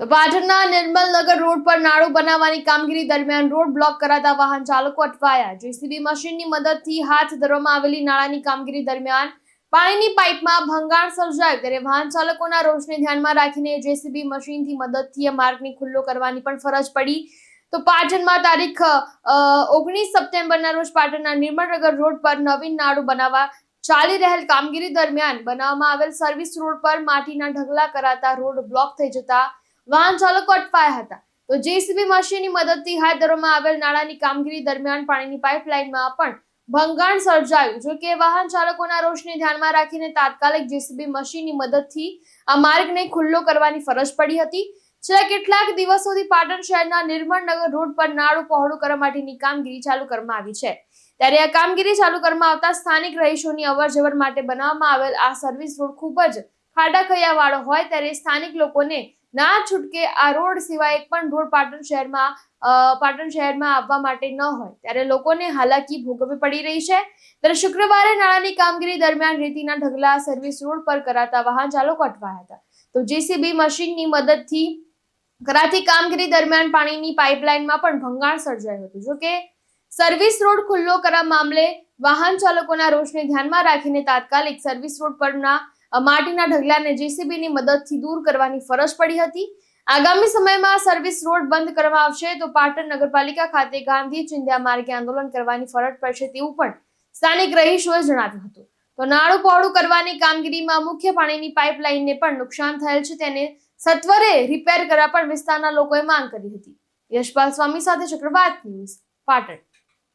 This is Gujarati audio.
તો પાટણના નિર્મલનગર રોડ પર નાળું બનાવવાની કામગીરી દરમિયાન રોડ બ્લોક કરાતા વાહન ચાલકો અટવાયા। જેસીબી મશીનની મદદથી હાથ ધરવામાં આવેલી નાળાની કામગીરી દરમિયાન પાણીની પાઇપમાં ભંગાણ સર્જાયું, ત્યારે વાહન ચાલકોના રોષને ધ્યાનમાં રાખીને જેસીબી મશીનની મદદથી આ માર્ગને ખુલ્લો કરવાની પણ ફરજ પડી। તો પાટણમાં તારીખ 19 સપ્ટેમ્બરના રોજ પાટણના નિર્મલનગર રોડ પર નવીન નાળું બનાવવા ચાલી રહેલ કામગીરી દરમિયાન બનાવવામાં આવેલ સર્વિસ રોડ પર માટીના ઢગલા કરાતા રોડ બ્લોક થઈ જતા વાહન ચાલકો અટવાયા હતા। તો જેસીબી મશીનની મદદથી હાથ ધરવામાં આવેલ નાળાની કામગીરી દરમિયાન પાણીની પાઇપલાઇનમાં પણ ભંગાણ સર્જાયું। જો કે વાહન ચાલકોના રોષને ધ્યાનમાં રાખીને તાત્કાલિક જેસીબી મશીનની મદદથી આ માર્ગને ખુલ્લો કરવાની ફરજ પડી હતી। છેલ્લા કેટલાક દિવસોથી પાટણ શહેરના નિર્મલનગર રોડ પર નાળું પહોળું કરવા માટેની કામગીરી ચાલુ કરવામાં આવી છે, ત્યારે આ કામગીરી ચાલુ કરવામાં આવતા સ્થાનિક રહીશોની અવરજવર માટે બનાવવામાં આવેલ આ સર્વિસ રોડ ખૂબ જ ખાડા ખૈયાવાળો હોય, ત્યારે સ્થાનિક લોકોને ના છૂટકે આ રોડ સિવાય એક પણ રોડ પાટણ શહેરમાં આવવા માટે ન હોય, ત્યારે લોકોને હાલાકી ભોગવવી પડી રહી છે। ત્યારે શુક્રવારે નાળાની કામગીરી દરમિયાન રેતીના ઢગલા સર્વિસ રોડ પર કરાતા વાહન ચાલકો અટવાયા હતા। તો જેસીબી મશીનની મદદથી કરાતી કામગીરી દરમિયાન પાણીની પાઇપલાઇનમાં પણ ભંગાણ સર્જાયું હતું। જો કે સર્વિસ રોડ ખુલ્લો કરવા મામલે વાહન ચાલકોના રોષને ધ્યાનમાં રાખીને તાત્કાલિક સર્વિસ રોડ પરના માટીના ઢગલાને જેસીબીની મદદથી દૂર કરવાની ફરજ પડી હતી। આગામી સમયમાં સર્વિસ રોડ બંધ કરવામાં આવશે તો પાટણ નગરપાલિકા ખાતે ગાંધી ચિંધ્યા માર્ગે આંદોલન કરવાની ફરજ પડશે તેવું પણ સ્થાનિક રહીશોએ જણાવ્યું હતું। તો નાળું પહોળું કરવાની કામગીરીમાં મુખ્ય પાણીની પાઇપલાઇનને પણ નુકસાન થયેલ છે, તેને સત્વરે રિપેર કરવા પણ વિસ્તારના લોકોએ માંગ કરી હતી। યશપાલ સ્વામી સાથે ચક્રવાત ન્યૂઝ, પાટણ।